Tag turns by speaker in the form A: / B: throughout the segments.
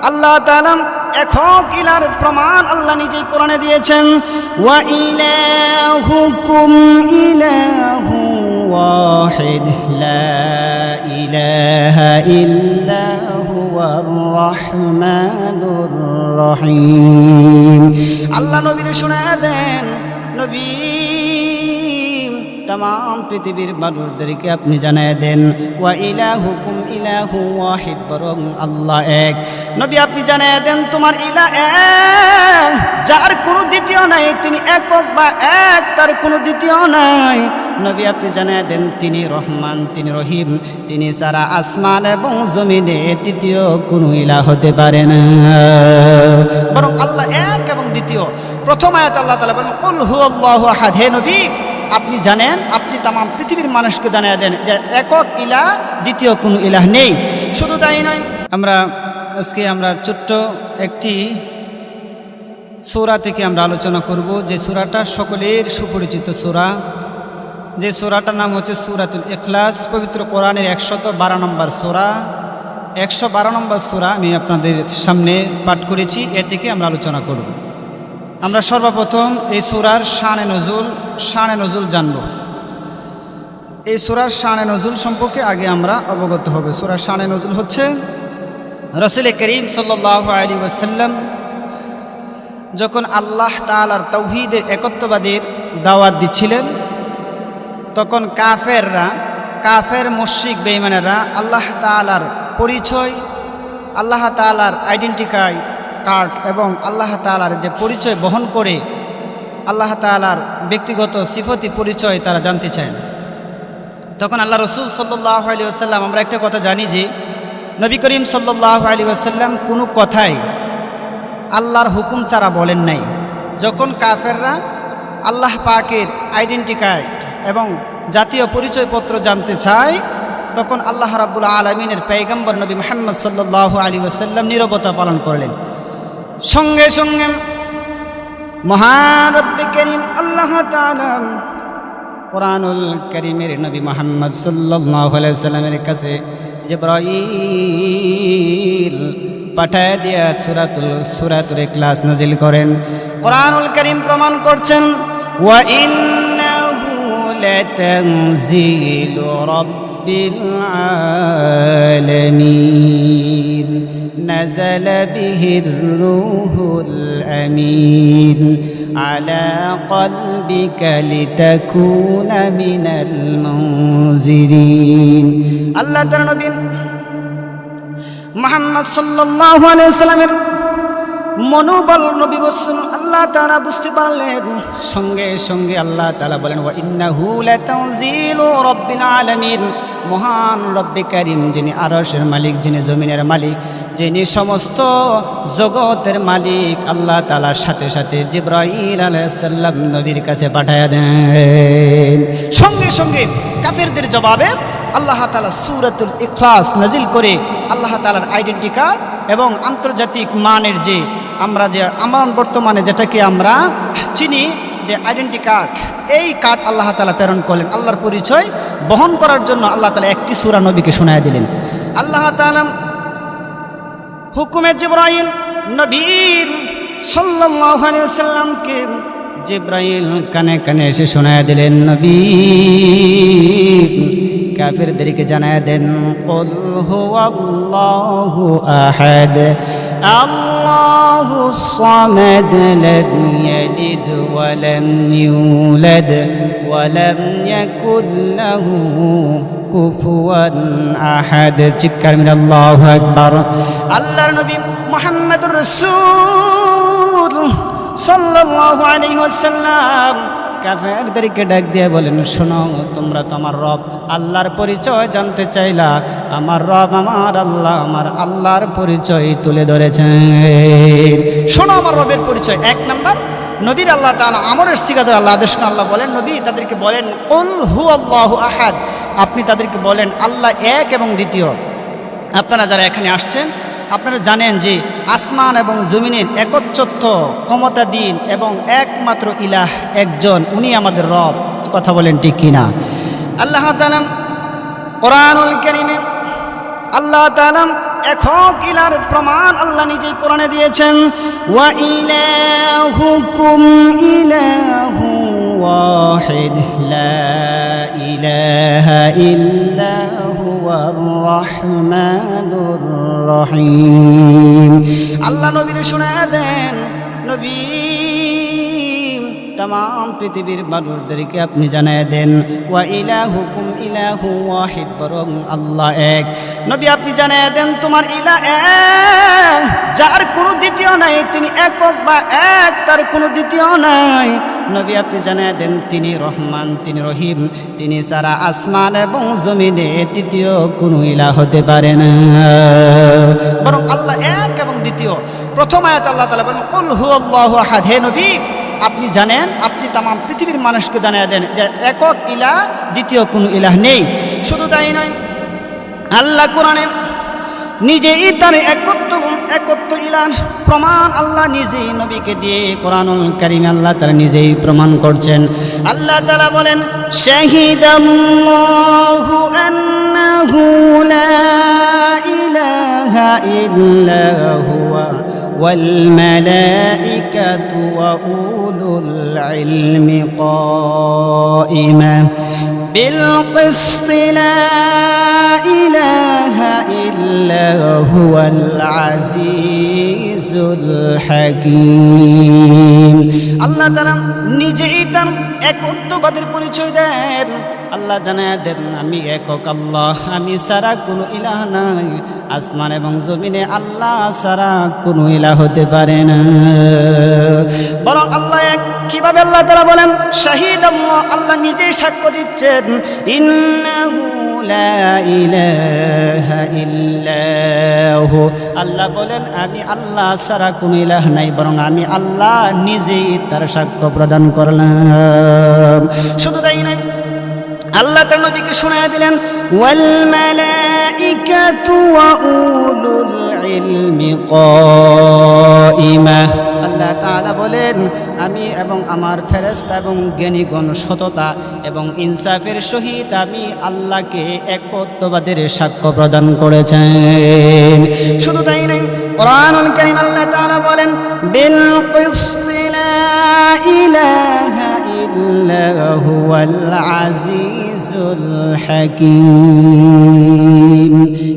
A: আল্লাহ তাআলা একক ইলার প্রমাণ আল্লাহ নিজেই কোরআনে দিয়েছেন, ওয়া ইলাহুকুম ইলাহু ওয়াহিদ লা ইলাহা ইল্লা হুয়ার রহমানুর রহিম। আল্লাহ নবীরে শোনায়া দেন, নবী तमाम পৃথিবীর মানুষদেরকে আপনি জানায় দেন, ওয়া ইলাহুকুম ইলাহু ওয়াহিদ, বরং আল্লাহ এক। নবী আপনি জানায় দেন তোমার ইলাহ এক, যার কোনো দ্বিতীয় নাই, তিনি একক বা এক, তার কোনো দ্বিতীয় নাই। নবী আপনি জানায় দেন তিনি রহমান, তিনি রহিম, তিনি সারা আসমান এবং জমিনে দ্বিতীয় কোনো ইলাহ হতে পারে না, বরং আল্লাহ এক এবং দ্বিতীয়। প্রথম আয়াত আল্লাহ তাআলা বলেন কুল হুয়াল্লাহু আহাদ, হে নবী আপনি জানেন, আপনি তাম পৃথিবীর মানুষকে জানিয়ে দেন যে একক ইলাহ, দ্বিতীয় কোনো ইলাহ নেই। শুধু তাই নয়, আজকে আমরা ছোট্ট একটি সূরা থেকে আমরা আলোচনা করব, যে সূরাটা সকলের সুপরিচিত সূরা, যে সূরাটার নাম হচ্ছে সূরাতুল ইখলাস। পবিত্র কোরআনের 112 নম্বর সূরা, 112 নম্বর সূরা আমি আপনাদের সামনে পাঠ করেছি, এ থেকে আমরা আলোচনা করব। আমরা সর্বপ্রথম এই সূরার শানে নজুল জানব। এই সূরার শানে নজুল সম্পর্কে আগে আমরা অবগত হব। সূরার শানে নজুল হচ্ছে রাসূল করিম সাল্লাল্লাহু আলাইহি ওয়াসাল্লাম যখন আল্লাহ তাআলার তাওহীদের একত্ববাদের দাওয়াত দিচ্ছিলেন, তখন কাফের মুশরিক বেঈমানেরা আল্লাহ তাআলার পরিচয়, আল্লাহ তাআলার আইডেন্টি কার্ড এবং আল্লাহ তাআলার যে পরিচয় বহন করে, আল্লাহ তাআলার ব্যক্তিগত সিফতি পরিচয় তারা জানতে চান। তখন আল্লাহ রাসূল সাল্লাল্লাহু আলাইহি ওয়াসাল্লাম, আমরা একটা কথা জানি যে নবী করিম সাল্লাল্লাহু আলাইহি ওয়াসাল্লাম কোনো কথাই আল্লাহর হুকুম ছাড়া বলেন নাই। যখন কাফেররা আল্লাহ পাকের আইডেন্টি কার্ড এবং জাতীয় পরিচয়পত্র জানতে চায়, তখন আল্লাহ রাব্বুল আলামিনের পয়গম্বর নবী মুহাম্মদ সাল্লাল্লাহু আলাইহি ওয়াসাল্লাম নীরবতা পালন করলেন। সঙ্গে সঙ্গে মহান রব্বে করিম আল্লাহ তাআলা কোরআনুল কারীমের নবী মুহাম্মদ সাল্লাল্লাহু আলাইহি ওয়াসাল্লামের কাছে জিবরাইল পাঠায় দিয়া সূরাতুল ইখলাস নাজিল করেন। কোরআনুল কারীম প্রমাণ করছেন, ওয়া ইন্নাহু লাতানজিলু রাব্বিল আলামিন নাযালা বিহির রূহুল আমিন আলা কলবিকা লিতাকুনা মিনাল মুনজিরিন। আল্লাহ তাআলা নবী মুহাম্মদ সাল্লাল্লাহু আলাইহি ওয়াসাল্লামের মনোবল নবী বলছেন, আল্লাহ তাআলা বুঝতে পারলেন। সঙ্গে সঙ্গে আল্লাহ তাআলা বলেন, ওয়া ইন্নাহু লাতানজিলু রাব্বিল আলামিন, মহান রব্বে কারীম, যিনি আরশের মালিক, যিনি জমিনের মালিক, যিনি সমস্ত জগতের মালিক, আল্লাহ তাআলার সাথে সাথে জিবরাইল আলাইহিস সালাম নবীর কাছে পাঠায়া দেন। সঙ্গে সঙ্গে কাফেরদের জবাবে আল্লাহ তাআলা সূরাতুল ইখলাস নাজিল করে আল্লাহ তাআলার আইডেন্টি কার্ড এবং আন্তর্জাতিক মানের যে আমরা বর্তমানে যেটাকে আমরা চিনি যে আইডেন্টি কার্ড, এই কার্ড আল্লাহ তাআলা প্রেরণ করলেন আল্লাহর পরিচয় বহন করার জন্য। আল্লাহ তাআলা একটি সূরা নবীকে শোনায় দিলেন। আল্লাহ তাআলা হুকুমে জিবরাইল নবীর সাল্লাল্লাহু আলাইহি ওয়াসাল্লামকে জিবরাইল কানে কানে এসে শোনায় দিলেন, নবী কাফেরদেরকে জানায় দেন, কুল হুয়াল্লাহু আহাদ আল্লাহুস সামাদ লাম ইয়ালিদ ওয়া লাম ইউলাদ ওয়া লাম ইয়াকুল লাহু কুফুয়ান আহাদ। চিৎকার মেরে আল্লাহু আকবার। আল্লাহর নবী মুহাম্মদুর রাসূল সাল্লাল্লাহু আলাইহি ওয়াসাল্লাম কাফেরদেরকে ডাক দিয়ে বলেন, শোনো, তোমরা তো আমার রব আল্লাহর পরিচয় জানতে চাইলা, আমার রব আমার আল্লাহর পরিচয় তুলে ধরেছেন। শোনো আমার রবের পরিচয়। এক নাম্বার, নবীর আল্লাহ তাআলা আমরের সিগাতে আল্লাহ আদেশ করেন। আল্লাহ বলেন, নবী তাদেরকে বলেন, কুল হুয়াল্লাহু আহাদ, আপনি তাদেরকে বলেন আল্লাহ এক এবং দ্বিতীয়। আপনারা যারা এখানে আসছেন, আপনারা জানেন যে আসমান এবং জমিনের একচ্ছত্র ক্ষমতাধীন এবং একমাত্র ইলাহ একজন, উনি আমাদের রব। কথা বলেন ঠিক কিনা? আল্লাহ তাআলা কোরআনুল কারীমে আল্লাহ তাআলা একক ইলার প্রমাণ আল্লাহ নিজেই কোরআনে দিয়েছেন, ওয়া ইলাহুকুম ইলাহু ওয়াহিদ লা ইলাহা ইল্লা হুয়ার রহমানুর রহিম। আল্লাহ নবীর শোনায়া দেন, নবী तमाम পৃথিবীর মানুষদেরকে আপনি জানায় দেন, ওয়া ইলাহুকুম ইলাহু ওয়াহিদ, বরং আল্লাহ এক। নবী আপনি জানায় দেন তোমার ইলাহ এক, যার কোনো দ্বিতীয় নাই, তিনি একক বা এক, তার কোনো দ্বিতীয় নাই। নবী আপনি জানায় দেন তিনি রহমান, তিনি রহিম, তিনি সারা আসমান এবং জমিনে দ্বিতীয় কোনো ইলাহ হতে পারে না, বরং আল্লাহ এক এবং দ্বিতীয়। প্রথম আয়াত আল্লাহ তাআলা বলেন কুল হুয়াল্লাহু আহাদ, হে নবী আপনি জানেন, আপনি তাম পৃথিবীর মানুষকে জানিয়ে দেন যে একক ইলাহ, দ্বিতীয় কোনো ইলাহ নেই। শুধু তাই নয়, আল্লাহ কোরআনে নিজেই তার একত্ব ইলাহ প্রমাণ আল্লাহ নিজেই নবীকে দিয়ে কোরআনুল কারীমে আল্লাহ তারা নিজেই প্রমাণ করছেন। আল্লাহ তাআলা বলেন শাহিদাল্লাহু আন্নাহু লা ইলাহা ইল্লা হুয়া والملائكة وأولو العلم قائما بالقسط لا إله إلا هو العزيز الحكيم। আল্লাহ তাআলা নিজেই তার একত্ববাদের পরিচয় দেন। আল্লাহ জানায় দেন আমি একক আল্লাহ, আমি ছাড়া কোনো ইলাহ নাই, আসমান এবং জমিনে আল্লাহ ছাড়া কোনো ইলাহ হতে পারে না, বরং আল্লাহ এক। কিভাবে আল্লাহ তাআলা বলেন শাহিদ আল্লাহ, আল্লাহ নিজেই সাক্ষ্য দিচ্ছেন, ইন্নাহু লা ইলাহা ইল্লাহু, আল্লাহ বলেন আমি আল্লাহ ছাড়া কোনো ইলাহ নাই, বরং আমি আল্লাহ নিজেই তার সাক্ষ্য প্রদান করলাম। শুধু তাই নয়, আল্লাহ তার নবীকে শোনায়া দিলেন ওয়াল মালাইকাতু ওয়া উলুল ইলমি কাইমা, আল্লাহ তাআলা বলেন আমি এবং আমার ফেরেশতা এবং জ্ঞানীগণ সততা এবং ইনসাফের সহিত আমি আল্লাহকে একত্ববাদের সাক্ষ্য প্রদান করেছেন। শুধু তাই নয়, কোরআনুল কারীম আল্লাহ তাআলা বলেন বিল কিসতি লা ইলাহা ইল্লা হুয়াল আজিজুল হাকীম,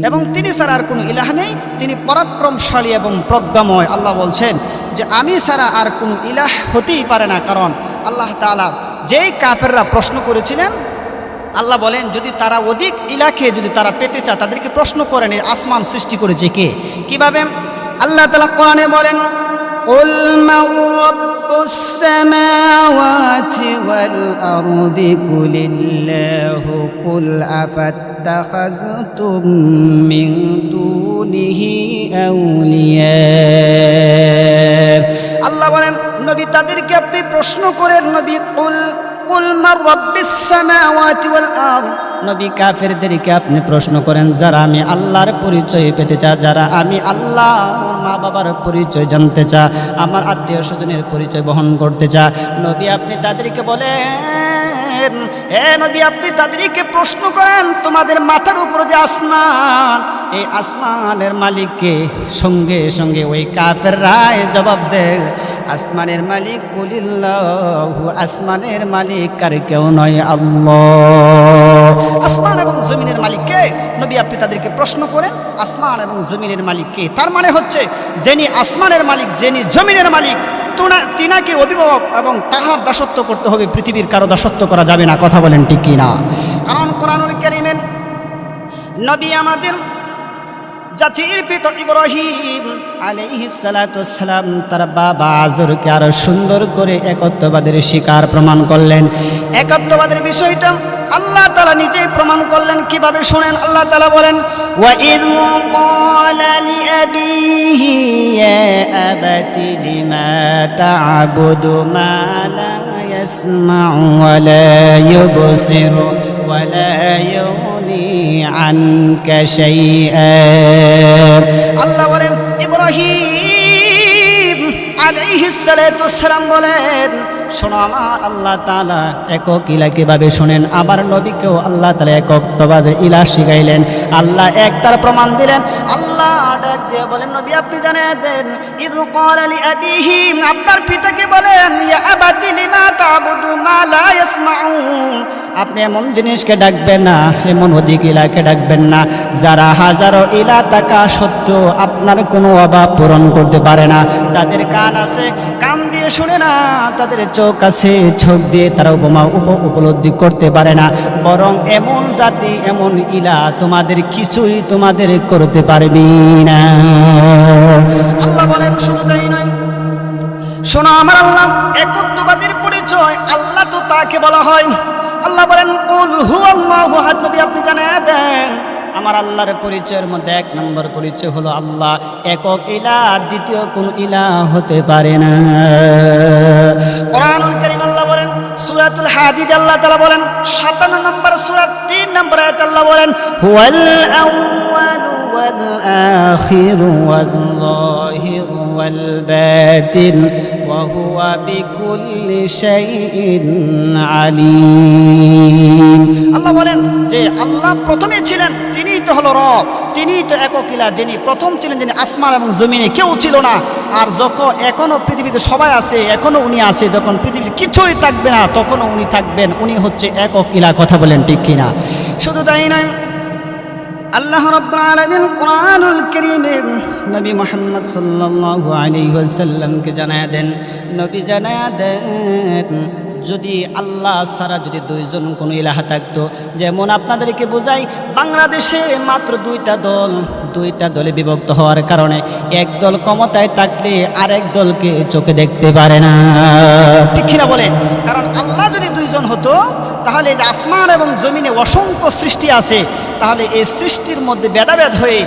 A: এবং তিনি ছাড়া আর কোনো ইলাহ নেই, তিনি পরাক্রমশালী এবং প্রজ্ঞাময়। আল্লাহ বলছেন যে আমি ছাড়া আর কোনো ইলাহ হতেই পারে না, কারণ আল্লাহ তাআলা যেই কাফেররা প্রশ্ন করেছিলেন, আল্লাহ বলেন যদি তারা অধিক ইলাকে যদি তারা পেতে চায় তাদেরকে প্রশ্ন করেন এই আসমান সৃষ্টি করেছে কে, কিভাবে? আল্লাহ তাআলা কোরআনে বলেন قل من رب السماوات والأرض قل الله قل أفاتخذتم من دونه أولياء। আল্লাহ বলেন নবী তাদেরকে আপনি প্রশ্ন করেন, নবী কুল মান রাব্বিস সামাওয়াতি ওয়াল আরদ, নবী কাফেরদেরকে আপনি প্রশ্ন করেন যারা আমি আল্লাহর পরিচয় পেতে চায়, যারা আমি আল্লাহ মা বাবার পরিচয় জানতে চায়, আমার আত্মীয় স্বজনের পরিচয় বহন করতে চায়, নবী আপনি তাদেরকে বলেন হে নবী আপনি তাদেরকে প্রশ্ন করেন তোমাদের মাথার উপর যে আসমান, এই আসমানের মালিককে? সঙ্গে সঙ্গে ওই কাফেররাই জবাব দেয় আসমানের মালিক কুলিল্লাহু, আসমানের মালিক আর কেউ নয় আল্লাহ। আসমান এবং জমিনের মালিক কে? নবী আপনি তাদেরকে প্রশ্ন করেন আসমান এবং জমিনের মালিক কে? তার মানে হচ্ছে যিনি আসমানের মালিক, যিনি জমিনের মালিক, তিনাকে অভিভাবক এবং তাহার দাসত্ব করতে হবে, পৃথিবীর কারো দাসত্ব করা যাবে না। কথা বলেন ঠিক কি না? কারণ কোরআনুল কারীমের নবী আমাদের জাতির পিতা ইব্রাহিম আলাইহিস সালাতু ওয়াসসালাম তার বাবা আজরকে আরো সুন্দর করে একত্ববাদের শিকার প্রমাণ করলেন। একত্ববাদের বিষয়টা আল্লাহ তাআলা নিজেই প্রমাণ করলেন। কিভাবে শুনেন, আল্লাহ তাআলা বলেন ওয়া ইয ক্বালা লিআবিহি ইয়া আবাতি লিমা তা'বুদু মা লা ইয়াসমা'ু ওয়া লা ইউবসিরু ওয়া লা ইউগনি আনকা শাইআ। আল্লাহ বলেন ইব্রাহিম আলাইহিস সালাতু ওয়াসসালাম বলেন শোনো আমার আল্লাহ তাআলা একক ইলা কিভাবে শোনেন, আমার নবীকেও আল্লাহ তাআলা একত্বভাবে ইলা শিখাইলেন। আল্লাহ এক তার প্রমাণ দিলেন। আল্লাহ ডাক দিয়ে বলেন, নবী আপনি জানিয়ে দেন, ইয ক্বালা লিআবিহি, আপনার পিতাকে বলেন, ইয়া আবাতি লিমা তা'বুদু মা লা ইয়াসমাউ, আপনি এমন জিনিসকে ডাকবেন না, এমন অধিক ইলাকে ডাকবেন না যারা হাজারো ইলা থাকা সত্ত্বেও আপনার কোনো অভাব পূরণ করতে পারে না। তাদের কান আছে, কান দিয়ে শুনে না, তাদের চোখ আছে, চোখ দিয়ে তারা উপলব্ধি করতে পারে না, বরং এমন জাতি, এমন ইলা তোমাদের কিছুই তোমাদের করতে পারবি না। আল্লাহ বলেন শুধু তাই নয়, শোনো আমার আল্লাহ একত্ববাদের পরিচয়, আল্লাহ তো তাকে বলা হয়। আল্লাহ বলেন কুল হুয়াল্লাহু আহাদ, নবী আপনি জানিয়ে দেন আমার আল্লাহর পরিচয়ের মধ্যে এক নম্বর পরিচয় হলো আল্লাহ একক ইলাহ, দ্বিতীয় কোন ইলাহ হতে পারে না। কোরআনুল কারীম আল্লাহ বলেন সূরাতুল হাদীদ আল্লাহ তাআলা বলেন 57 নম্বর সূরা 3 নম্বর আয়াত আল্লাহ বলেন হুয়াল আউয়ালু ওয়াল আখিরু ওয়াল যাহিরু ওয়াল বাতিন ওয়া হুয়া বিকুল্লি শাইইন আলীম। আল্লাহ বলেন যে আল্লাহ প্রথমে ছিলেন, তিনিই তো হলো রব, তিনিই তো একক ইলাহ, যিনি প্রথম ছিলেন, যিনি আসমান এবং জমিনে কেউ ছিল না। আর যখন এখনো পৃথিবীতে সবাই আছে, এখনো উনি আছে, যখন পৃথিবীর কিছুই থাকবে না তখনও উনি থাকবেন। উনি হচ্ছে একক ইলাহ, কথা বলেন ঠিক কিনা? শুধু তাই নয়, আল্লাহ রাব্বুল আলামিন কোরআনুল কারীমে নবী মুহাম্মদ সাল্লাল্লাহু আলাইহি ওয়াসাল্লামকে জানায়া দেন, নবী জানায়া দেন যদি আল্লাহ ছাড়া যদি দুইজন কোনো ইলাহা থাকতো, যেমন আপনাদেরকে বোঝাই বাংলাদেশে মাত্র দুইটা দলে বিভক্ত হওয়ার কারণে এক দল ক্ষমতায় থাকলে আরেক দলকে চোখে দেখতে পারে না, ঠিক কিনা বলে? কারণ আল্লাহ যদি দুইজন হতো তাহলে যে আসমান এবং জমিনে অসংখ্য সৃষ্টি আছে, তাহলে এই সৃষ্টির মধ্যে ভেদাভেদ হয়ে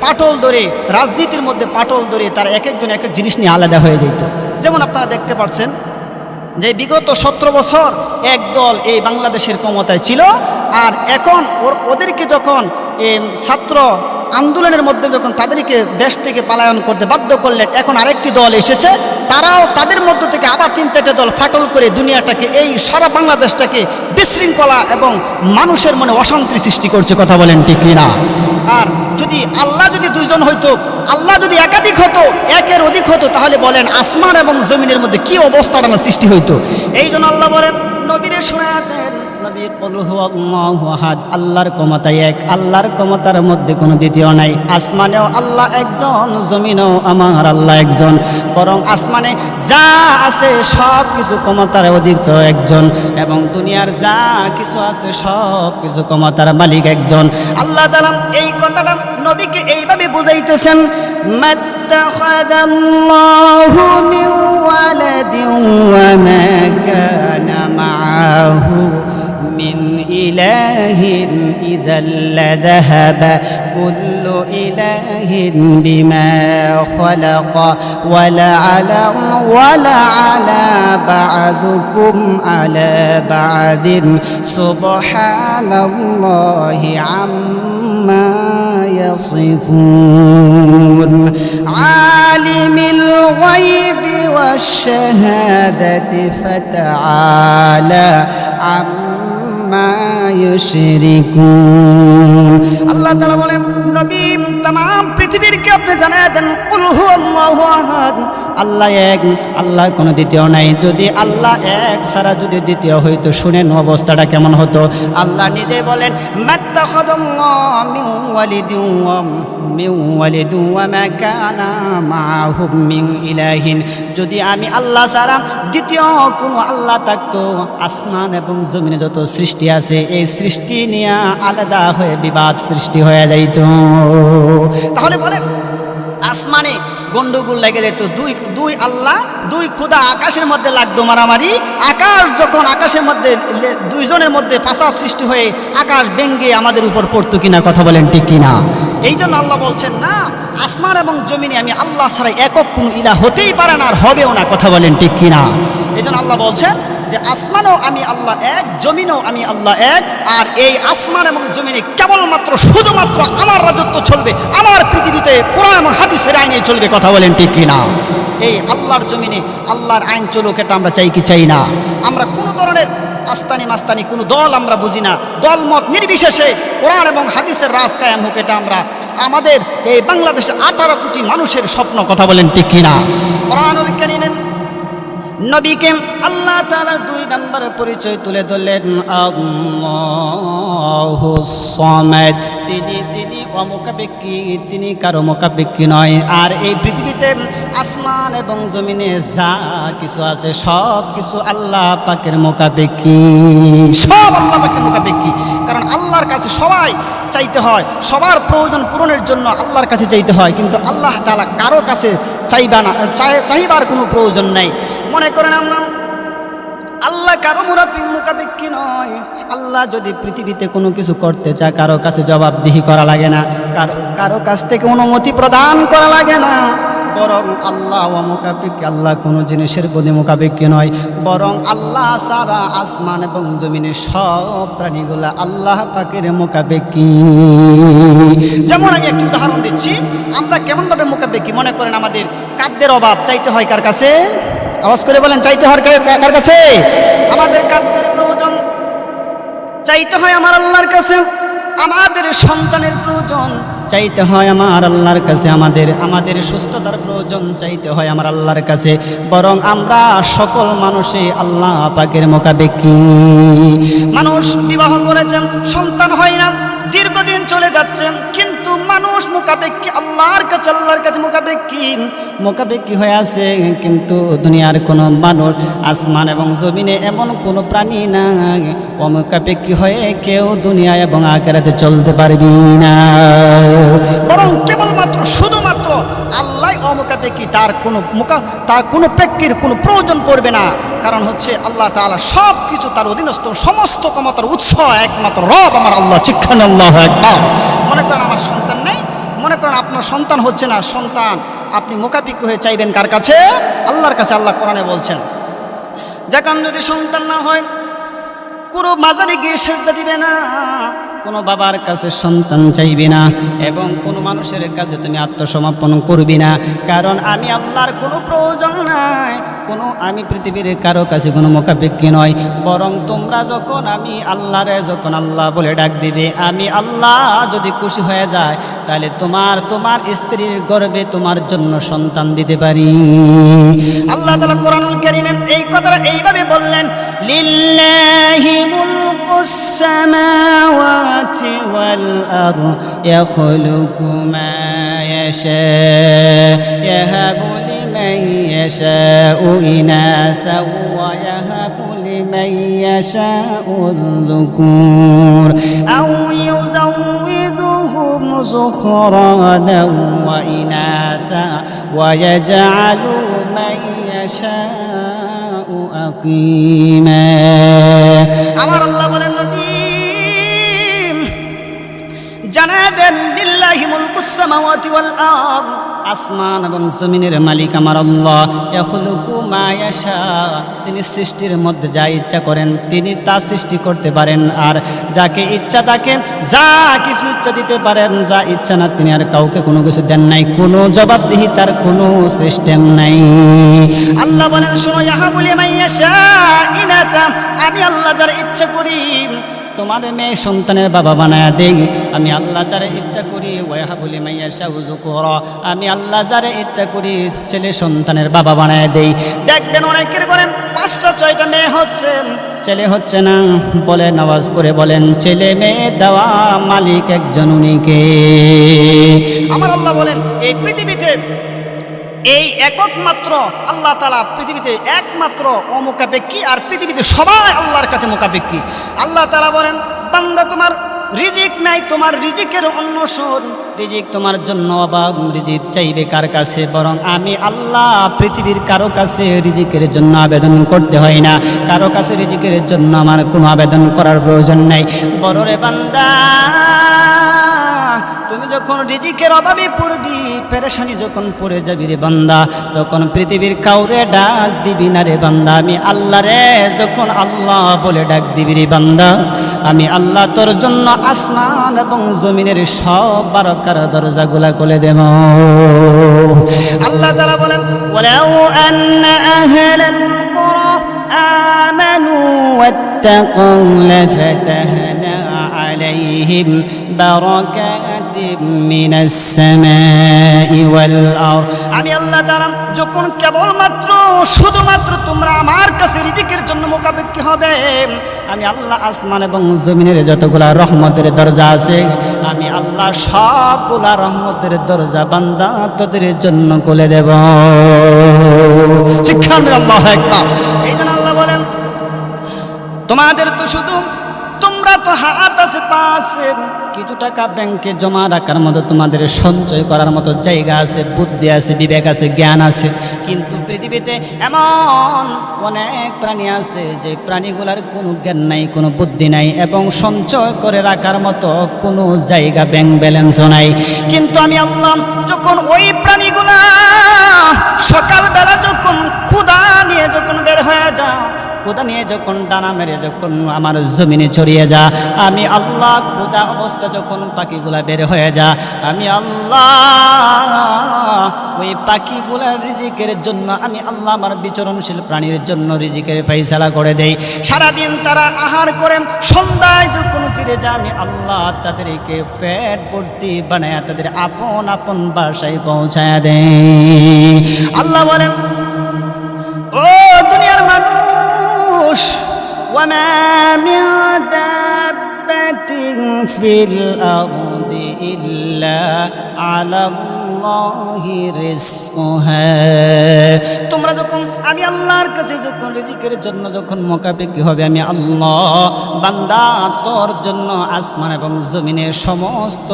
A: পাটল ধরে, রাজনীতির মধ্যে পাটল ধরে তারা এক একজন এক এক জিনিস নিয়ে আলাদা হয়ে যেত। যেমন আপনারা দেখতে পাচ্ছেন যে বিগত 17 বছর এক দল এই বাংলাদেশের ক্ষমতায় ছিল, আর এখন ওদেরকে যখন ছাত্র আন্দোলনের মধ্যে যখন তাদেরকে দেশ থেকে পলায়ন করতে বাধ্য করলেন, এখন আরেকটি দল এসেছে, তারাও তাদের মধ্য থেকে আবার 3-4টা দল ফাটল করে দুনিয়াটাকে, এই সারা বাংলাদেশটাকে বিশৃঙ্খলা এবং মানুষের মনে অশান্তি সৃষ্টি করছে, কথা বলেন ঠিক কিনা? আর যদি আল্লাহ যদি দুইজন হইতো, আল্লাহ যদি একাধিক হতো, একের অধিক হতো, তাহলে বলেন আসমান এবং জমিনের মধ্যে কি অবস্থার আমার সৃষ্টি হইতো। এই জন্য আল্লাহ বলেন নবীরে শোনায়া দেন, নবী কুল হুয়াল্লাহু আহাদ, আল্লাহর ক্ষমতা এক, আল্লাহর ক্ষমতার মধ্যে কোনো দ্বিতীয় নাই। আসমানেও আল্লাহ একজন, জমিনেও আমার আল্লাহ একজন, বরং আসমানে যা আছে সব কিছু ক্ষমতার অধিক তো একজন, এবং দুনিয়ার যা কিছু আছে সব কিছু ক্ষমতার মালিক একজন। আল্লাহ তাআলা এই কথাটা নবীকে এইভাবে বুঝাইতেছেন, মাত্তাখাদাল্লাহু মিন ওয়ালাদিন ওয়া মা কানা মাআহু মিন ইলাহিন ইযাল লাযাহাবা কুল্লু ইলাহিন বিমা খালাকা ওয়ালা আলা বা'দুকুম আলা বা'দিন সুবহানাল্লাহি আম্মা ইয়াসিফুন। আলিমিল গায়বি ওয়াশ শাহাদাতি ফাতাআলা আম্মা ইউশরিকুন। আল্লাহ তাআলা বলেন নবী तमाम পৃথিবীকে আপনি জানায় দেন কুল হুয়াল্লাহু আহাদ, আল্লাহ এক, আল্লাহ কোনো দ্বিতীয় নাই। যদি আল্লাহ এক ছাড়া যদি দ্বিতীয় হইতো, শুনেন অবস্থাটা কেমন হতো। আল্লাহ নিজে বলেন মাত্তাখাদাল্লাহু মিন ওয়ালিদিন ওয়া মা কানা মাআহু মিন ইলাহিন, যদি আমি আল্লাহ ছাড়া দ্বিতীয় কোনো আল্লাহ থাকতো, আসমান এবং জমিনে যত সৃষ্টি আছে এই সৃষ্টি নিয়ে আলাদা হয়ে বিবাদ সৃষ্টি হয়ে যাইত। তাহলে বলেন আসমানে গন্ডগোল লেগে যেত, দুই আল্লাহ দুই খোদা আকাশের মধ্যে লাগতো মারামারি। আকাশ যখন আকাশের মধ্যে দুইজনের মধ্যে ফাসাদ সৃষ্টি হয়ে আকাশ ভেঙে আমাদের উপর পড়তো কিনা, কথা বলেন ঠিক কিনা? এই জন্য আল্লাহ বলছেন না, আসমান এবং জমিনে আমি আল্লাহ ছাড়া একক কোনো ইলাহ হতেই পারে না, আর হবেও না, কথা বলেন ঠিক কিনা? এই জন্য আল্লাহ বলছেন যে আসমানও আমি আল্লাহ এক, জমিনও আমি আল্লাহ এক, আর এই আসমান এবং জমিনে কেবলমাত্র শুধুমাত্র আমার রাজত্ব চলবে, আমার পৃথিবীতে কোরআন এবং হাদিসের আইনে চলবে, কথা বলেন ঠিক কিনা?
B: এই আল্লাহর জমিনে আল্লাহর আইন চলুক, এটা আমরা চাই কি চাই না? আমরা কোনো ধরনের আস্তানি মাস্তানি কোনো দল আমরা বুঝি না। দল মত নির্বিশেষে কোরআন এবং হাদিসের রাজ কায়েম হোক, এটা আমরা আমাদের এই বাংলাদেশে 18 কোটি মানুষের স্বপ্ন। কথা বলেন ঠিক কিনা? কোরআনুল কারীমের নবীকে আল্লাহ তাআলার 2 নম্বরের পরিচয় তুলে ধরলেন, আল্লাহুস সামাদ। তিনি অমুখাপেক্ষী, তিনি কারো মুখাপেক্ষী নয়। আর এই পৃথিবীতে আসমান এবং জমিনে যা কিছু আছে সব কিছু আল্লাহ পাকের মুখাপেক্ষী, সব আল্লাহ পাকের মুখাপেক্ষী। কারণ আল্লাহর কাছে সবাই চাইতে হয়, সবার প্রয়োজন পূরণের জন্য আল্লাহর কাছে চাইতে হয়, কিন্তু আল্লাহ তাআলা কারো কাছে চাইবার কোনো প্রয়োজন নাই। মনে করেন আমরা আল্লাহ কারো মুখাপেক্ষী নয়। আল্লাহ যদি পৃথিবীতে কোনো কিছু করতে চায় কারো কাছে জবাবদিহি করা লাগে না, কারো কাছ থেকে অনুমতি প্রদান করা লাগে না। বরং আল্লাহ মুখাপেক্ষী, আল্লাহ কোনো জিনিসের প্রতি মুখাপেক্ষী নয়, বরং আল্লাহ সারা আসমান এবং জমিনের সব প্রাণীগুলা আল্লাহ পাকের মুখাপেক্ষী। যেমন আমি একটি উদাহরণ দিচ্ছি, আমরা কেমনভাবে মুখাপেক্ষী। মনে করেন আমাদের খাদ্যের অভাব, চাইতে হয় কার কাছে? আওয়াজ করে বলেন, চাইতে হয় কার কাছে? আমাদের খাদ্যের প্রয়োজন, চাইতে হয় আমার আল্লাহর কাছে। আমাদের সন্তানের প্রয়োজন, চাইতে হয় আমার আল্লাহর কাছে। আমাদের সুস্থতার প্রয়োজন, চাইতে হয় আমার আল্লাহর কাছে। বরং আমরা সকল মানুষই আল্লাহ পাকের মুখাপেক্ষী। মানুষ বিবাহ করেছেন, সন্তান হয় না, দীর্ঘদিন চলে যাচ্ছে, কিন্তু মানুষ মুখাপেক্ষী আল্লাহর কাছে মুখাপেক্ষী হয়ে আছে। কিন্তু দুনিয়ার কোনো মানুষ, আসমান এবং জমিনে এমন কোনো প্রাণী নাই অমুখাপেক্ষী হয়ে কেউ দুনিয়া এবং আখিরাতে চলতে পারবি না। বরং কেবলমাত্র শুধুমাত্র আল্লাহ অমুখাপেক্ষী, তার কোনো প্রেক্ষির কোনো প্রয়োজন পড়বে না। কারণ হচ্ছে আল্লাহ তাআলা সব কিছু তার অধীনস্থ, সমস্ত ক্ষমতার উৎস একমাত্র রব আমার আল্লাহ। চিৎকার আল্লাহু আকবার। মনে করেন আমার সন্তান নেই, মনে করেন আপনার সন্তান হচ্ছে না, সন্তান আপনি মুখাপেক্ষী হয়ে চাইবেন কার কাছে? আল্লাহর কাছে। আল্লাহ কোরআনে বলছেন, যখন যদি সন্তান না হয় কোনো মাজারে গিয়ে সেজদা দিবে না, কোনো বাবার কাছে সন্তান চাইবে না, এবং কোনো মানুষের কাছে তুমি আত্মসমর্পণ করবি না। কারণ আমি আল্লাহর কোনো প্রয়োজন নাই, আমি পৃথিবীর কারো কাছে কোনো মুখাপেক্ষী নয়। বরং তোমরা যখন আমি আল্লাহরে যখন আল্লাহ বলে ডাক দিবে, আমি আল্লাহ যদি খুশি হয়ে যায় তাহলে তোমার স্ত্রীর গর্ভে তোমার জন্য সন্তান দিতে পারি। আল্লাহ তাআলা কোরআনুল কারীমে এই কথাটা এইভাবে বললেন, লিল্লাহি মুলকুস সামাওয়াতি ওয়াল আরদ ইয়াখলুকু মা ইয়াশা ইয়াহাবু লিমান ইয়াশাউ ইনাসা ওয়া ইয়াহাবু লিমান ইয়াশাউ যুকুর আও ইউযাউযুহুম যুখরানা ওয়া ইনাসা ওয়া ইয়াজআলু মান ইয়াশাউ আকিমা। আমার আল্লাহ বলেন, নবী জানায় দেন, লিল্লাহি মুলকুস সামাওয়াতি ওয়াল আরদ, আসমান এবং জমিনের মালিক আমার আল্লাহ। ইয়াখলুকু মা ইয়াশা, তিনি সৃষ্টির মধ্যে যা ইচ্ছা করেন তিনি তা সৃষ্টি করতে পারেন, আর যাকে ইচ্ছা তাকে যা কিছু ইচ্ছা দিতে পারেন, যা ইচ্ছা না তিনি আর কাউকে কোনো কিছু দেন নাই, কোনো জবাবদিহি তার কোনো সিস্টেম নাই। আল্লাহ বলেন, শোনো, ইয়াহাবু লিমান ইয়াশা ইনাতা, আমি আল্লাহ যারা ইচ্ছা করি তোমার মেয়ে সন্তানের বাবা বানায়া দেই। আমি আল্লাহ যারে ইচ্ছা করি ওয়াহাবু লিমান ইয়াশাউ যুকুরা, আমি আল্লাহ যারে ইচ্ছা করি ছেলে সন্তানের বাবা বানায়া দেই। দেখবেন অনেকের ঘরে 5টা 6টা মেয়ে হচ্ছে, ছেলে হচ্ছে না। বলেন, আওয়াজ করে বলেন, ছেলে মেয়ে দেওয়ার মালিক একজন, উনি কে? আমার আল্লাহ বলেন, এই পৃথিবীতে এই একমাত্র আল্লাহ তাআলা পৃথিবীতে একমাত্র অমুখাপেক্ষী, আর পৃথিবীতে সবাই আল্লাহর কাছে মুখাপেক্ষী। আল্লাহ তাআলা বলেন, বান্দা তোমার রিজিক নাই, তোমার রিজিকের অন্বেষণ, রিজিক তোমার জন্য অভাব, রিজিক চাইবে কার কাছে? বরং আমি আল্লাহ পৃথিবীর কারো কাছে রিজিকের জন্য আবেদন করতে হয় না, কারো কাছে রিজিকের জন্য আমার কোনো আবেদন করার প্রয়োজন নাই। বড় রে বান্দা, তুমি যখন রিজিকের অভাবে পড়বি, পেরেশানি যখন পড়ে যাবি রে বান্দা, তখন পৃথিবীর কাউরে ডাক দিবি না রে বান্দা, আমি আল্লাহ রে যখন আল্লাহ বলে ডাক দিবি রে বান্দা, আমি আল্লাহ তোর জন্য আসমান এবং জমিনের সব বারাকার দরজাগুলা খুলে দেব। আল্লাহ তাআলা বলেন ওয়ালাউ আন্না আহলাল কুরা আমানু ওয়াত্তাকাউ লাফাতাহনা আলাইহিম বারাকাতিম মিনাস সামাই ওয়াল আরদ। আমি আল্লাহ তাআলা যখন কেবলমাত্র শুধুমাত্র তোমরা আমার কাছে রিজিকের জন্য মুখাপেক্ষী হবে, আমি আল্লাহ আসমান এবং জমিনের যতগুলা রহমতের দরজা আছে, আমি আল্লাহ সবগুলা রহমতের দরজা বান্দা তোদের জন্য খুলে দেব। আল্লাহু আকবার। এই জন্য আল্লাহ বলেন তোমাদের তো শুধু তোমরা তো হাত আছে পাশে, কিছু টাকা ব্যাংকে জমা রাখার মতো তোমাদের সঞ্চয় করার মতো জায়গা আছে, বুদ্ধি আছে, বিবেক আছে, জ্ঞান আছে, কিন্তু পৃথিবীতে এমন অনেক প্রাণী আছে যে প্রাণীগুলার কোনো জ্ঞান নাই, কোনো বুদ্ধি নাই এবং সঞ্চয় করে রাখার মতো কোনো জায়গা ব্যাংক ব্যালেন্সও নাই। কিন্তু আমি আল্লাহ যখন ওই প্রাণীগুলা সকালবেলা যখন ক্ষুধা নিয়ে যখন বের হয়ে যায়, ক্ষুধা নিয়ে যখন ডানা মেরে যখন আমার জমিনে ছড়িয়ে যা, আমি আল্লাহ ক্ষুধা অবস্থা যখন পাখিগুলা বের হয়ে যা, আমি আল্লাহ ওই পাখিগুলার রিজিকের জন্য আমি আল্লাহ আমার বিচরণশীল প্রাণীর জন্য রিজিকের ফাইসালা করে দেই। সারাদিন তারা আহার করে সন্ধ্যায় যখন ফিরে যা, আমি আল্লাহ তাদেরকে পেট ভর্তি বানায় তাদের আপন আপন বাসায় পৌঁছায় দেই। আল্লাহ বলেন ও দুনিয়ার মানুষ, ওয়ামা মিন দাব্বাতিন ফিল আরদি ইল্লা আলাল্লাহি রিজকুহা। তোমরা যখন আমি আল্লাহর কাছে যখন রিজিকের জন্য যখন মুখাপেক্ষী হবে, আমি আল্লাহ বান্দা তোর জন্য আসমান এবং জমিনের সমস্ত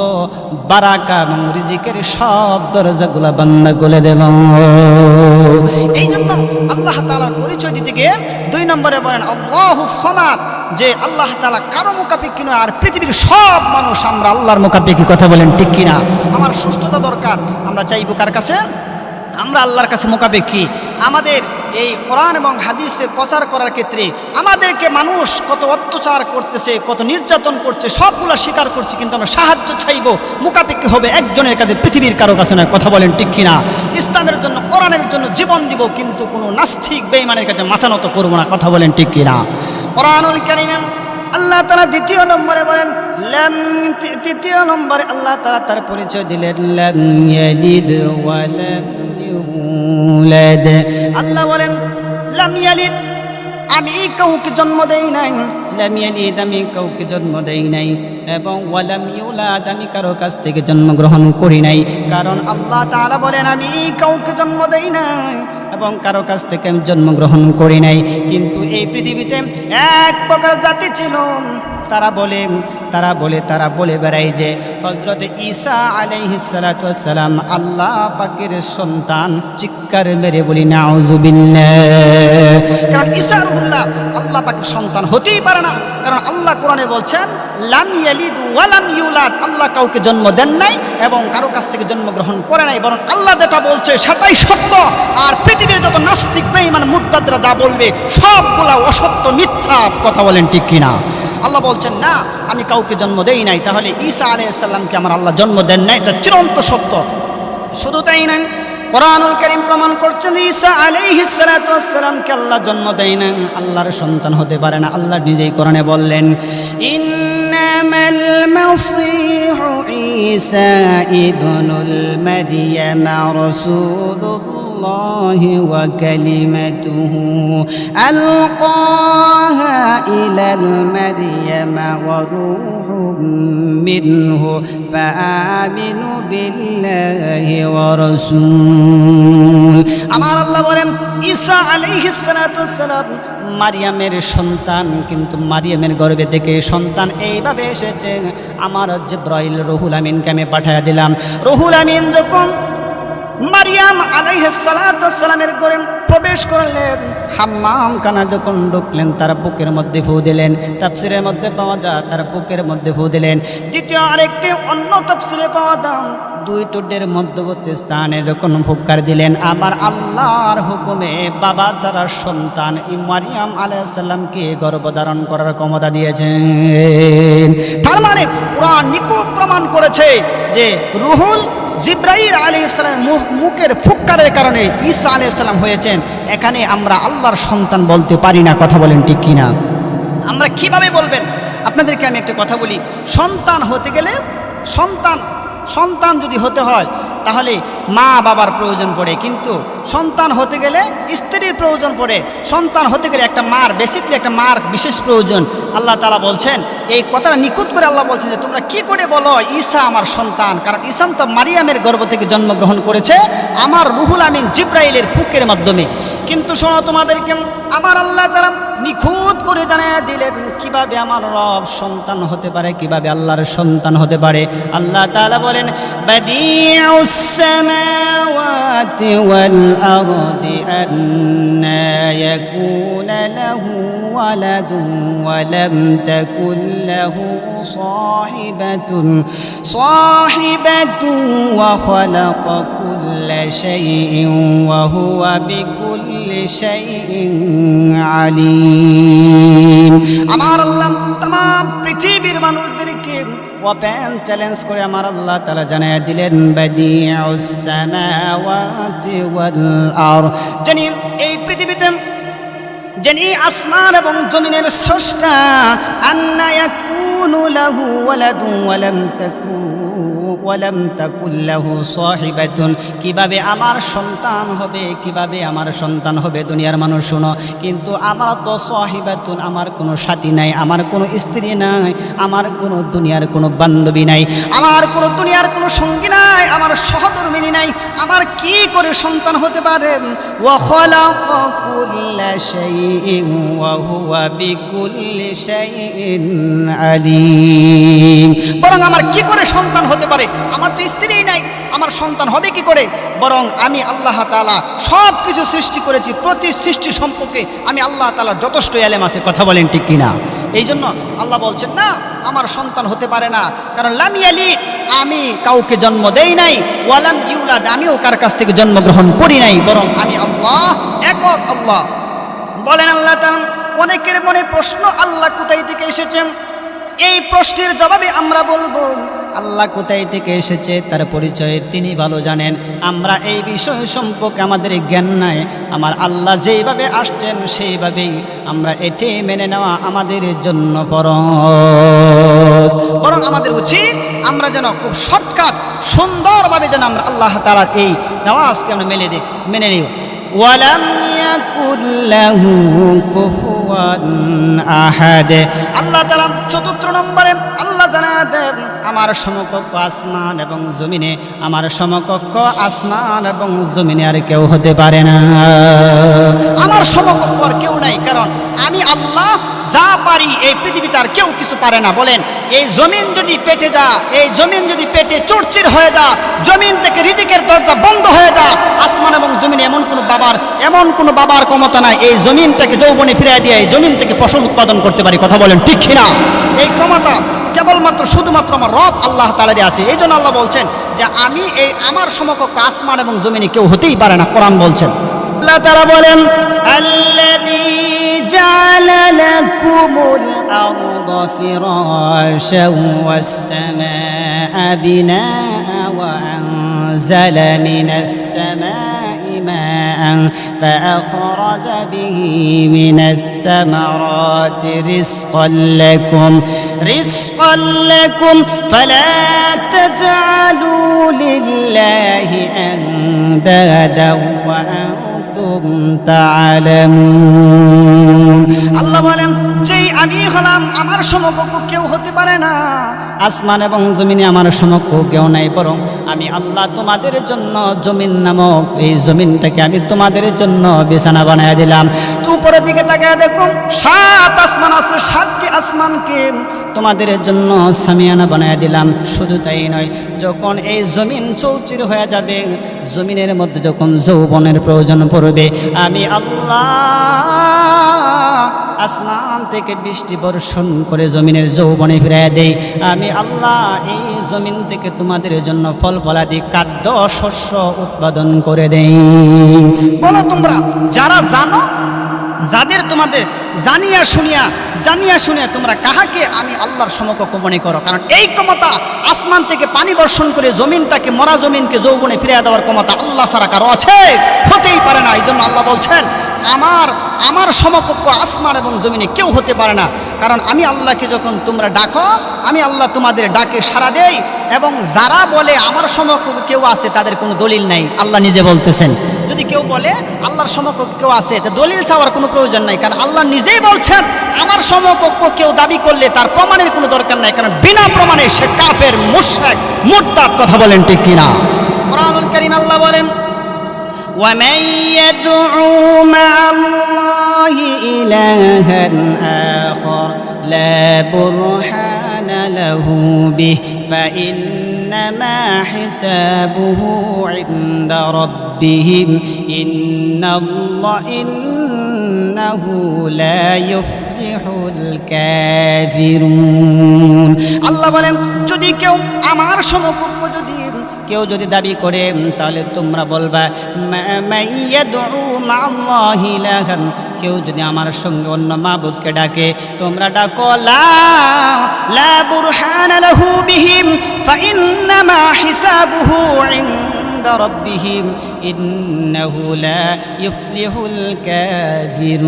B: বারাকা এবং রিজিকের সব দরজাগুলা বান্দা খুলে দেব। এই জন্য আল্লাহ তাআলার পরিচয় দিতে গিয়ে 2 নম্বরে বলেন আল্লাহুস সামাদ, যে আল্লাহ তাআলা কারো মুখাপেক্ষী নয়। আর পৃথিবীর সব মানুষ আমরা আল্লাহর মুখাপেক্ষী, কথা বলেন ঠিক কিনা? আমার সুস্থতা দরকার, আমরা চাইব কার কাছে? আমরা আল্লাহর কাছে মুখাপেক্ষী। আমাদের এই কোরআন এবং হাদিসে প্রচার করার ক্ষেত্রে আমাদেরকে মানুষ কত অত্যাচার করতেছে, কত নির্যাতন করছে, সবগুলো স্বীকার করছে, কিন্তু আমরা সাহায্য চাইব, মুখাপেক্ষী হবে একজনের কাছে, পৃথিবীর কারো কাছে নয়, কথা বলেন ঠিক কিনা? ইসলামের জন্য কোরআনের জন্য জীবন দিব, কিন্তু কোনো নাস্তিক বেঈমানের কাছে মাথা নত করবো না, কথা বলেন ঠিক কিনা? কোরআনুল কারীমে আল্লাহ তাআলা 2 নম্বরে বলেন তৃতীয় নম্বরে আল্লাহ তাআলা তার পরিচয় দিলেন লাম ইয়ালিদ ওয়া লাম ইউলাদ। আল্লাহ বলেন লাম ইয়ালিদ, আমি কাউকে জন্ম দেই নাই, লাম ইয়ালিদ, আমি কাউকে জন্ম দেই নাই, এবং ওয়া লাম ইউলাদ, আমি কারো কাছ থেকে জন্মগ্রহণ করি নাই। কারণ আল্লাহ তাআলা বলেন আমি কাউকে জন্ম দেই নাই এবং কারো কাছ থেকে আমি জন্মগ্রহণ করি নাই। কিন্তু এই পৃথিবীতে এক প্রকার জাতি ছিল, তারা বলে বেড়ায় যে হযরত ঈসা আলাইহিস সালাতু ওয়াস সালাম আল্লাহ পাকের সন্তান। চিৎকার মেরে বলি নাউযুবিল্লাহ। কারণ ঈসা রুহুল্লাহ আল্লাহ পাকের সন্তান হতেই পারে না, কারণ আল্লাহ কোরআনে বলছেন লাম ইয়ালিদ ওয়া লাম ইউলাদ, আল্লাহ কাউকে জন্ম দেন নাই এবং কারো কাছ থেকে জন্মগ্রহণ করে নাই, বরং আল্লাহ যেটা বলছে সেটাই সত্য। আর পৃথিবীর যত নাস্তিক বেঈমান মুরতাদরা যা বলবে সবগুলা অসত্য, মিথ্যা, কথা বলেন ঠিক কিনা? আল্লাহ বলছেন না আমি কাউকে জন্ম দেই নাই, তাহলে ঈসা আলাইহিস সালামকে আমার আল্লাহ জন্ম দেন নাই, এটা চিরন্ত সত্য। শুধু তাই নয়, কোরআনুল কারীম প্রমাণ করছেন ঈসা আলাইহিস সালাতু ওয়াস সালামকে আল্লাহ জন্ম দেয় না, আল্লাহর সন্তান হতে পারে না। আল্লাহ নিজেই কোরআনে বললেন ইন্নামাল মাসীহু ঈসা ইবনুল মারইয়াম রাসূলুল্লাহি ওয়া কালিমাতুহু আলকাহা ইলাল মারইয়াম ওয়া রূহুম মিনহু ফাআমিনু বিল্লাহি ওয়া রাসূল। আমার আল্লাহ বলেন ঈসা আলাইহিস সালাতু ওয়াস সালাম মারিয়ামের সন্তান, কিন্তু মারিয়ামের গর্ভে থেকে সন্তান এইভাবে এসেছে। আমার জিবরাইল রুহুল আমিনকে আমি পাঠিয়ে দিলাম। রুহুল আমিন যখন মারিয়াম আলাইহিস সালাতু ওয়াস সালামের ঘরে প্রবেশ করলেন, হাম্মাম খানা যখন ঢুকলেন তার বুকের মধ্যে ফু দিলেন। তাফসিরের মধ্যে পাওয়া যায় তার বুকের মধ্যে ফু দিলেন। দ্বিতীয় আরেকটি অন্য তাফসিরে পাওয়া যায় 2 ঠোঁটের মধ্যবর্তী স্থানে যখন ফুৎকার দিলেন, আমার আল্লাহর হুকুমে বাবা ছাড়া সন্তান মারিয়াম আলাইহিস সালামকে গর্ভধারণ করার ক্ষমতা দিয়েছেন। তার মানে কোরআন নিখুঁত প্রমাণ করেছে যে রুহুল জিব্রাইল আলাইহিস সালামের মুখের ফুৎকারের কারণে ঈসা আলাইহিস সালাম হয়েছেন। এখানে আমরা আল্লাহর সন্তান বলতে পারি না, কথা বলেন ঠিক কিনা? আমরা কিভাবে বলবেন? আপনাদেরকে আমি একটা কথা বলি, সন্তান হতে গেলে সন্তান যদি হতে হয় তাহলে মা বাবার প্রয়োজন পড়ে, কিন্তু সন্তান হতে গেলে স্ত্রীর প্রয়োজন পড়ে। সন্তান হতে গেলে একটা মার, বেসিকলি একটা মার বিশেষ প্রয়োজন। আল্লাহ তাআলা বলছেন, এই কথাটা নিখুঁত করে আল্লাহ বলছেন যে তোমরা কি করে বলো ঈসা আমার সন্তান, কারণ ঈসা তো মারিয়ামের গর্ভ থেকে জন্মগ্রহণ করেছে আমার রুহুল আমিন জিব্রাইলের ফুকের মাধ্যমে। কিন্তু শোনো, তোমাদেরকে আমার আল্লাহ তাআলা নিখুঁত করে জানিয়ে দিলেন কিভাবে আমার রব সন্তান হতে পারে, কিভাবে আল্লাহর সন্তান হতে পারে। আল্লাহ তাআলা বলেন, বাদিউস সামাওয়াতি ওয়াল আরদি আন্না ইয়াকুনা লাহু ওয়ালাদুন ওয়া লাম তাকুল লাহু সাহিবাতুন ওয়া খালাকা কুল্লা শাইইন ওয়া হুয়া বিকুল্লি শাইইন আলিম। আমার আল্লাহ तमाम পৃথিবীর মানুষদেরকে ওপেন চ্যালেঞ্জ করে আমার আল্লাহ তাআলা জানিয়ে দিলেন, বাদিউস সামাওয়াতি ওয়াল আরদ, যিনি এই পৃথিবীতে, যিনি আসমান এবং জমিনের স্রষ্টা। আন্না ইয়াকুনু লাহু ওয়ালাদুন ওয়া লাম তাকুল লাহু সাহিবাতুন, কিভাবে আমার সন্তান হবে, কিভাবে আমার সন্তান হবে। দুনিয়ার মানুষ শোনো, কিন্তু আমার তো সাহিবাতুন, আমার কোনো সাথী নাই, আমার কোনো স্ত্রী নাই, আমার কোনো দুনিয়ার কোনো বান্ধবী নাই, আমার কোনো দুনিয়ার কোনো সঙ্গী নাই, আমার সহধর্মিণী নাই, আমার কি করে সন্তান হতে পারে? ওয়া খালাকা কুল্লা শাইইন ওয়া হুয়া বিকুল্লি শাইইন আলিম। বরং আমার কি করে সন্তান হতে পারে? আমার তো স্ত্রী নাই, আমার সন্তান হবে কি করে? বরং আমি আল্লাহ তাআলা সব কিছু সৃষ্টি করেছি, প্রতি সৃষ্টি সম্পর্কে আমি আল্লাহ তাআলা যথেষ্ট ইলম আছে, কথা বলেন ঠিক কিনা? এই জন্য আল্লাহ বলছেন না আমার সন্তান হতে পারে না, কারণ লাম ইয়ালিদ, আমি কাউকে জন্ম দেই নাই, ওয়ালাম ইউলাদ, আমিও কার কাছ থেকে জন্মগ্রহণ করি নাই, বরং আমি আল্লাহ একক আল্লাহ। বলেন আল্লাহ তাআলা, অনেকের মনে প্রশ্ন আল্লাহ কোথায় থেকে এসেছেন? এই প্রশ্নের জবাবে আমরা বলবো আল্লাহ কোথায় থেকে এসেছে তার পরিচয় তিনি ভালো জানেন। আমরা এই বিষয় সম্পর্কে আমাদের জ্ঞান নাই। আমার আল্লাহ যেইভাবে আসছেন সেইভাবেই আমরা এটি মেনে নেওয়া আমাদের জন্য ফরজ। বরং আমাদের উচিত আমরা যেন খুব শর্টকাট সুন্দরভাবে যেন আমরা আল্লাহ তাআলার এই নেওয়াজকে আমরা মেনে নিই। ওয়ালাম ইয়াকুল লাহু কুফুয়ান আহাদ। আল্লাহ তাআলা চতুর্থ নম্বরে আল্লাহ জানায় দেন আমার সমকক্ষ আসমান এবং জমিনে, আমার সমকক্ষ আসমান এবং জমিনে আর কেউ হতে পারে না। আমার সমকক্ষ আর কেউ নাই, কারণ আমি আল্লাহ যা পারি এই পৃথিবীতে আর কেউ কিছু পারে না। বলেন, এই জমিন যদি পেটে যা, এই জমিন যদি পেটে চুরচির হয়ে যা, জমিন থেকে রিজিকের দরজা বন্ধ হয়ে যা, আসমান এবং জমিনে এমন কোনো বাবার ক্ষমতা নাই এই জমিনটাকে যৌবনে ফিরিয়ে দিয়ে এই জমিন থেকে ফসল উৎপাদন করতে পারি, কথা বলেন ঠিক কিনা? এই ক্ষমতা কেবলমাত্র শুধুমাত্র আমার রব আল্লাহ তাআলারই আছে। এই জন্য আল্লাহ বলছেন যে আমি এই আমার সমকক্ষ আসমান এবং জমিনে কেউ হতেই পারে না। কোরআন বলছেন, আল্লাহ তাআলা বলেন, আল্লাযী জাআলা লাকুমুল আরদা ফিরাশান ওয়াস সামাআ বিনাআ ওয়া আনজালা মিনাস সামা'i মাআন ফাআখরাজা বিহি মিনাত তামারাতি রিজকান লাকুম ফালা তাজআলু লিল্লাহি আনদাদা ওয়া আনতুম তা'লামুন। আল্লাহ বলেন, যেই আমি হলাম আমার সমকক্ষ কেউ হতে পারে না, আসমান এবং জমিনে আমার সমকক্ষ কেউ নাই, বরং আমি আল্লাহ তোমাদের জন্য জমিন নামক এই জমিনটাকে আমি তোমাদের জন্য বিছানা বানায় দিলাম। তো উপরের দিকে তাকিয়ে দেখো 7 আসমান আছে, 7টি আসমানকে তোমাদের জন্য সামিয়ানা বানায় দিলাম। শুধু তাই নয়, যখন এই জমিন চৌচির হয়ে যাবে, জমিনের মধ্যে যখন যৌবনের প্রয়োজন পড়বে, আমি আল্লাহ আসমান থেকে বৃষ্টি বর্ষণ করে জমিনের যৌবনে ফিরিয়ে দেই। আমি আল্লাহ এই জমিন থেকে তোমাদের জন্য ফল ফলাদি খাদ্য শস্য উৎপাদন করে দেই। বলো তোমরা যারা জানো যাদের তোমাদের জানিয়া শুনিয়া তোমরা কাহাকে আমি আল্লাহর সমকক্ষ মনে করো। কারণ এই ক্ষমতা আসমান থেকে পানি বর্ষণ করে জমিনটাকে, মরা জমিনকে যৌবনে ফিরিয়ে দেওয়ার ক্ষমতা আল্লাহ ছাড়া কারো আছে? হতেই পারে না। এই জন্য আল্লাহ বলছেন আমার সমকক্ষ আসমান এবং জমিনে কেউ হতে পারে না। কারণ আমি আল্লাহকে যখন তোমরা ডাকো, আমি আল্লাহ তোমাদের ডাকে সাড়া দেই। এবং যারা বলে আমার সমকক্ষ কেউ আছে, তাদের কোনো দলিল নাই। আল্লাহ নিজে বলতেছেন, যদি কেউ বলে আল্লাহর সমকক্ষ কেউ আছে, তো দলিল চাওয়ার কোনো প্রয়োজন নাই। কারণ আল্লাহ নিজেই বলছেন আমার সমকক্ষ কেউ দাবি করলে তার প্রমাণের কোনো দরকার নাই। কারণ বিনা প্রমাণে সে কাফের, মুশরিক, মুরতাদ। কথা বলেন ঠিক কিনা? কোরআনুল কারীম আল্লাহ বলেন, ومن يدعو مع الله إلها آخر لا برهان له به فإنما حسابه عند ربهم إنه لا يفلح الكافرون। আল্লাহ বলেন, যদি কেউ আমার সমকক্ষ কেউ যদি দাবি করে, তাহলে তোমরা বলবা কেউ যদি আমার সঙ্গে অন্য মাবুদকে ডাকে, তোমরা ডাকো লা বুরহান লাহু বিহিম ফাইন্নামা হিসাবুহু ইনদা রাব্বিহিম ইন্নাহু লা ইফলিহুল কাফিরুন।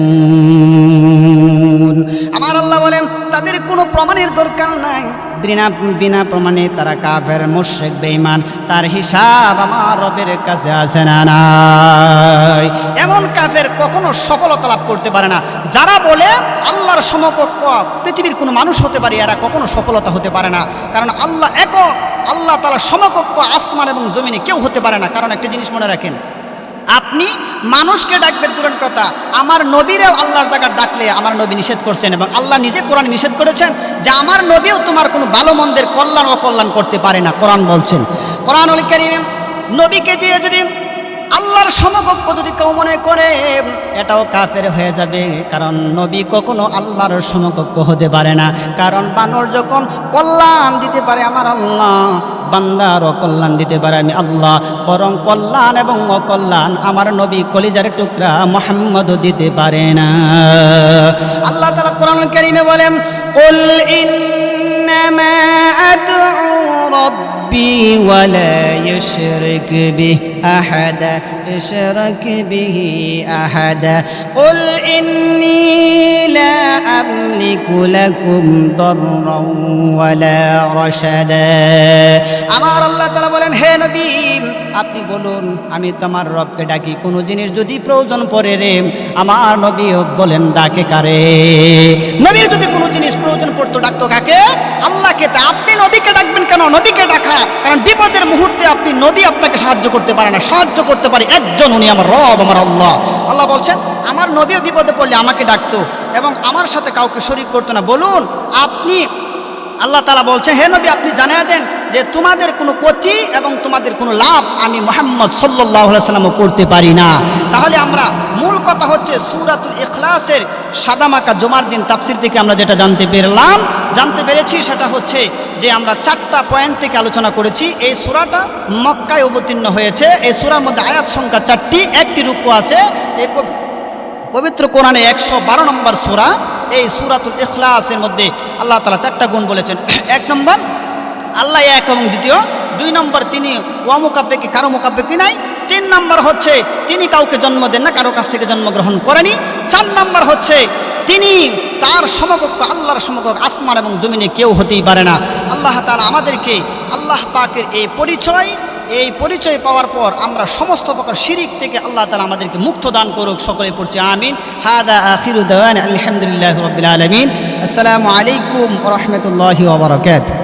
B: আমার আল্লাহ বলেন, তাদের কোনো প্রমাণের দরকার নাই। বিনা প্রমাণে তারা কাফের, মুশরিক, বেঈমান। তার হিসাব আমার রবের কাছে আছে না নাই? এমন কাফের কখনো সফলতা লাভ করতে পারে না। যারা বলে আল্লাহর সমকক্ষ পৃথিবীর কোনো মানুষ হতে পারে, এরা কখনো সফলতা হতে পারে না। কারণ আল্লাহ একক, আল্লাহ তাআলা সমকক্ষ আসমান এবং জমিনে কেউ হতে পারে না। কারণ একটা জিনিস মনে রাখেন, আপনি মানুষকে ডাকবেন দূরের কথা, আমার নবীরেও আল্লাহর জায়গায় ডাকলে আমার নবী নিষেধ করছেন, এবং আল্লাহ নিজে কোরআন নিষেধ করেছেন যে আমার নবীও তোমার কোনো ভালো মন্দের কল্যাণ অকল্যাণ করতে পারে না। কোরআন বলছেন, কোরআনুল কারীমে নবীকে যে যদি আল্লাহর সমকক্ষ যদি কেউ মনে করে, এটাও কাফের হয়ে যাবে। কারণ নবী কখনো আল্লাহর সমকক্ষ হতে পারে না। কারণ বানর যখন কল্যাণ দিতে পারে আমার আল্লাহ, বান্দার অকল্যাণ দিতে পারে আমি আল্লাহ। বরং কল্যাণ এবং অকল্যাণ আমার নবী কলিজার টুকরা মুহাম্মদও দিতে পারে না। আল্লাহ তাআলা কোরআনুল কারীমে বলেন, কুল ইন্নামা আদউ রাব্বি ওয়া লা ইউশরিক বিহি আহাদা কুল ইন্নী লা আমলিকু লাকুম দাররান ওয়া লা রাশাদা। আমার আল্লাহ তাআলা বলেন, হে নবী আপনি বলুন, আমি তোমার রবকে ডাকি, কোনো জিনিস যদি প্রয়োজন পড়ে রে, আমার নবী বলেন ডাকে কারে? নবীর যদি কোনো জিনিস প্রয়োজন পড়তো, ডাকতো কাকে? আল্লাহকে। তা আপনি নবীকে ডাকবেন কেন? নবীকে ডাকা, কারণ বিপদের মুহূর্তে আপনি নবী আপনাকে সাহায্য করতে পারে না। সাহায্য করতে পারে একজন, উনি আমার রব, আমার আল্লাহ। আল্লাহ বলছেন আমার নবীও বিপদে পড়লে আমাকে ডাকতো এবং আমার সাথে কাউকে শরীক করতো না। বলুন আপনি, আল্লাহ তাআলা বলছেন, হে নবী আপনি জানিয়ে দেন যে তোমাদের কোনো ক্ষতি এবং তোমাদের কোনো লাভ আমি মুহাম্মদ সাল্লাল্লাহু আলাইহি ওয়াসাল্লাম করতে পারি না। তাহলে আমরা মূল কথা হচ্ছে সূরাতুল ইখলাসের সাদামাকা জুমার দিন তাফসীর থেকে আমরা যেটা জানতে পেরেছি সেটা হচ্ছে যে আমরা 4টা পয়েন্ট থেকে আলোচনা করেছি। এই সূরাটা মক্কায় অবতীর্ণ হয়েছে। এই সূরার মধ্যে আয়াত সংখ্যা 4টি, একটি রুকু আছে। এই পবিত্র কোরআনে 112 নম্বর সূরা। এই সূরাতুল ইখলাসের মধ্যে আল্লাহ তাআলা 4টা গুণ বলেছেন। 1 নম্বর আল্লাহ এক এবং দ্বিতীয়। 2 নম্বর তিনি ওয়ামুকাব্বিকি, কারো মুকাব্বিকি নাই। 3 নম্বর হচ্ছে তিনি কাউকে জন্ম দেন না, কারো কাছ থেকে জন্মগ্রহণ করেনি। 4 নম্বর হচ্ছে তিনি তার সমকক্ষ, আল্লাহর সমকক্ষ আসমান এবং জমিনে কেউ হতেই পারে না। আল্লাহ তাআলা আমাদেরকে আল্লাহ পাকের এই পরিচয় পাওয়ার পর আমরা সমস্ত প্রকার শিরিক থেকে আল্লাহ তাআলা আমাদেরকে মুক্ত দান করুক। সকলে পড়ছি আমিন। হাদা আখিরু দাওয়ানা আলহামদুলিল্লাহি রাব্বিল আলামিন। আসসালামু আলাইকুম ওয়া রাহমাতুল্লাহি ওয়া বারাকাতুহু।